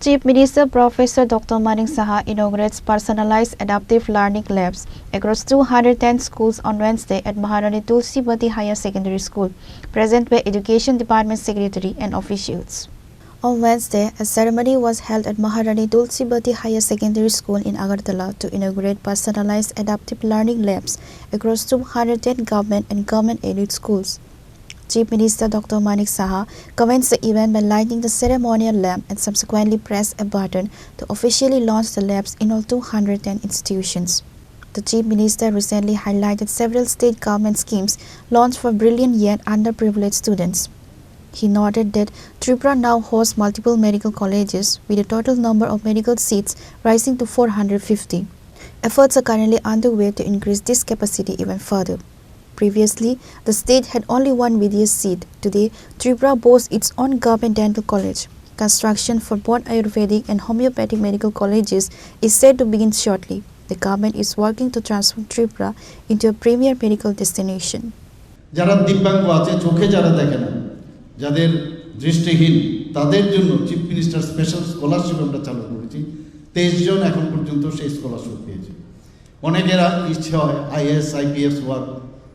Chief Minister Professor Dr. Manik Saha inaugurates personalized adaptive learning labs across 210 schools on Wednesday at Maharani Tulsibati Higher Secondary School, present by Education Department Secretary and officials. On Wednesday, a ceremony was held at Maharani Tulsibati Higher Secondary School in Agartala to inaugurate personalized adaptive learning labs across 210 government and government-aided schools. Chief Minister Dr. Manik Saha commenced the event by lighting the ceremonial lamp and subsequently pressed a button to officially launch the labs in all 210 institutions. The Chief Minister recently highlighted several state government schemes launched for brilliant yet underprivileged students. He noted that Tripura now hosts multiple medical colleges with a total number of medical seats rising to 450. Efforts are currently underway to increase this capacity even further. Previously, the state had only one VDS seat. Today, Tripura boasts its own government dental college. Construction for both Ayurvedic and homeopathic medical colleges is set to begin shortly. The government is working to transform Tripura into a premier medical destination. যারা দিব্যাঙ্গ আছে চোখে যারা দেখে না যাদের দৃষ্টিহীন তাদের জন্য চিফ মিনিস্টার স্পেশাল স্কলারশিপ আমরা চালু করেছি 23 জন এখন পর্যন্ত সেই স্কলারশিপ পেয়েছে অনেকের ইচ্ছে হয় আইএএস আইপিএস হওয়ার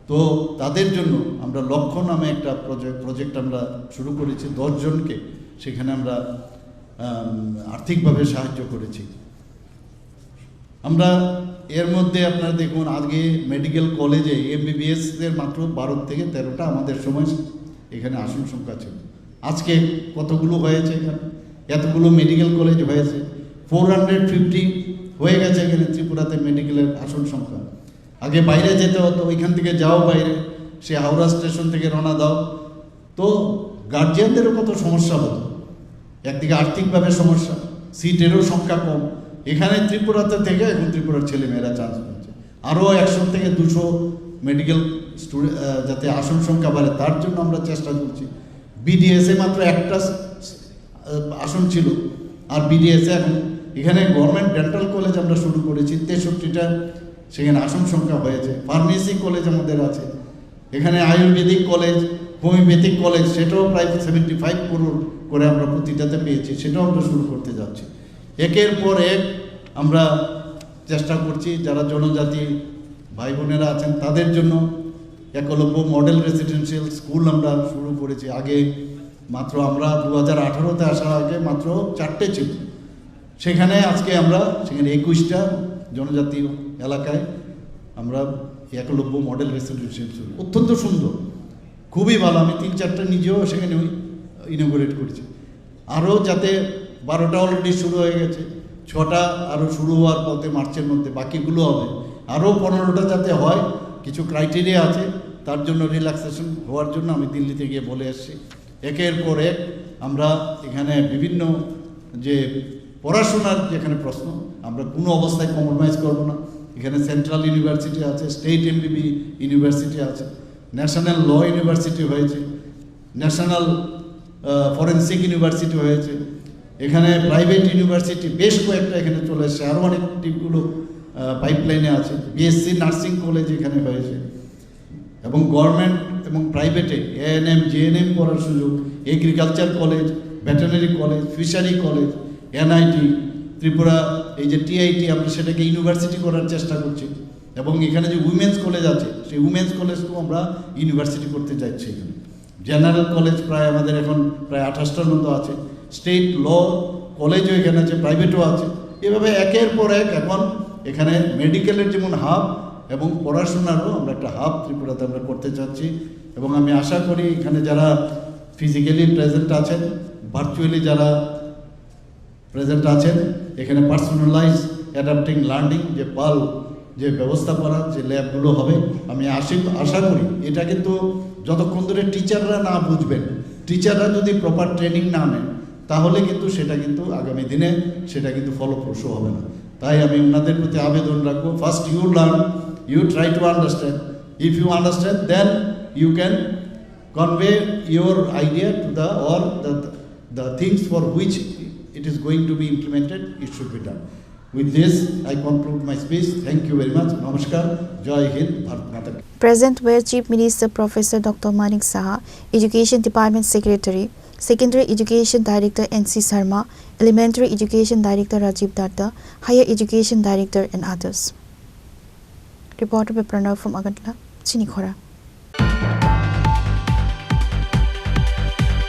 তো তাদের জন্য আমরা লক্ষ্য নামে একটা প্রজেক্ট আমরা শুরু করেছি 10 জনকে সেখানে আমরা আর্থিকভাবে সাহায্য করেছি আমরা এর মধ্যে আপনারা দেখুন আগে মেডিকেল কলেজে এমবিবিএস এর মাত্র 12 থেকে 13টা আমাদের সময় এখানে আসন সংখ্যা ছিল আজকে কতগুলো হয়েছে এখানে এতগুলো মেডিকেল কলেজ হয়েছে 450 হয়ে গেছে এখানে ত্রিপুরাতে মেডিকেলের আসন সংখ্যা আগে বাইরে যেতে হতো ওইখান থেকে যাও বাইরে সে হাওড়া স্টেশন থেকে রওনা দাও তো গার্জিয়ানদেরও কত সমস্যা হতো একদিকে আর্থিকভাবে সমস্যা সিটেরও সংখ্যা কম এখানে ত্রিপুরাতে থেকে এখন ত্রিপুরার ছেলেমেয়েরা চান্স পাচ্ছে আরও 100 থেকে 200 মেডিকেল স্টুডেন্ট যাতে আসন সংখ্যা বাড়ে তার জন্য আমরা চেষ্টা করছি বিডিএসে মাত্র একটা আসন ছিল আর বিডিএসে এখন এখানে গভর্নমেন্ট ডেন্টাল কলেজ আমরা শুরু করেছি 63টা সেখানে আসন সংখ্যা হয়েছে ফার্মেসি কলেজ আমাদের আছে এখানে আয়ুর্বেদিক কলেজ হোমিওপ্যাথিক কলেজ সেটাও প্রায় 75 করোড় করে আমরা প্রতিটাতে পেয়েছি সেটাও আমরা শুরু করতে যাচ্ছি একের পর এক আমরা চেষ্টা করছি যারা জনজাতি ভাই বোনেরা আছেন তাদের জন্য একলব্য মডেল রেসিডেন্সিয়াল স্কুল আমরা শুরু করেছি আগে মাত্র আমরা 2018তে আসার আগে মাত্র 4টে ছিল সেখানে আজকে আমরা সেখানে 21টা জনজাতি এলাকায় আমরা একলব্য মডেল রেসিডেন্সিয়াল স্কুল অত্যন্ত সুন্দর খুবই ভালো আমি 3-4টা নিজেও সেখানে ইনোগ্রেট করেছি আরও যাতে 12টা অলরেডি শুরু হয়ে গেছে 6টা আরও শুরু হওয়ার পথে মার্চের মধ্যে বাকিগুলো হবে আরও 15টা যাতে হয় কিছু ক্রাইটেরিয়া আছে তার জন্য রিল্যাক্সেশন হওয়ার জন্য আমি দিল্লিতে গিয়ে বলে এসেছি একের পর এক আমরা এখানে বিভিন্ন যে পড়াশোনার যেখানে প্রশ্ন আমরা কোনো অবস্থায় কম্প্রোমাইজ করব না এখানে সেন্ট্রাল ইউনিভার্সিটি আছে স্টেট এমবিবি ইউনিভার্সিটি আছে ন্যাশনাল ল ইউনিভার্সিটি হয়েছে ন্যাশনাল ফরেন্সিক ইউনিভার্সিটি হয়েছে এখানে প্রাইভেট ইউনিভার্সিটি বেশ কয়েকটা এখানে চলে এসেছে আরও অনেক টিপগুলো পাইপলাইনে আছে বিএসসি নার্সিং কলেজ এখানে হয়েছে এবং গভর্নমেন্ট এবং প্রাইভেটে এএনএম জেএনএম করার সুযোগ agriculture college veterinary college fishery college NIT Tripura এই যে টিআইটি আমরা সেটাকে ইউনিভার্সিটি করার চেষ্টা করছি এবং এখানে যে উইমেন্স কলেজ আছে সেই উইমেন্স কলেজকেও আমরা ইউনিভার্সিটি করতে যাচ্ছি এখানে জেনারেল কলেজ প্রায় আমাদের এখন প্রায় 28টার মতো আছে স্টেট ল কলেজও এখানে আছে প্রাইভেটও আছে এভাবে একের পর এক এখন এখানে মেডিকেলের যেমন হাব এবং পড়াশোনারও আমরা একটা হাব ত্রিপুরাতে আমরা করতে চাচ্ছি এবং আমি আশা করি এখানে যারা ফিজিক্যালি প্রেজেন্ট আছেন ভার্চুয়ালি যারা প্রেজেন্ট আছেন এখানে পার্সোনালাইজ অ্যাডাপ্টিং লার্নিং যে পাল যে ব্যবস্থাপনা যে ল্যাবগুলো হবে আমি আশা করি এটা কিন্তু যতক্ষণ ধরে টিচাররা না বুঝবেন টিচাররা যদি প্রপার ট্রেনিং না নেন তাহলে কিন্তু সেটা কিন্তু আগামী দিনে সেটা কিন্তু ফলপ্রসূ হবে না তাই আমি ওনাদের প্রতি আবেদন রাখবো first you learn you try to understand if you understand then you can convey your idea to the things for which it is going to be implemented it should be done with this I conclude my speech thank you very much namaskar jai hind bharat mata ki Present were Chief Minister Professor Dr. Manik Saha, Education Department Secretary, Secondary Education Director N.C. Sharma, Elementary Education Director Rajiv Datta, Higher Education Director and others. Reporter by Pranav from Agartala, Chinikhora.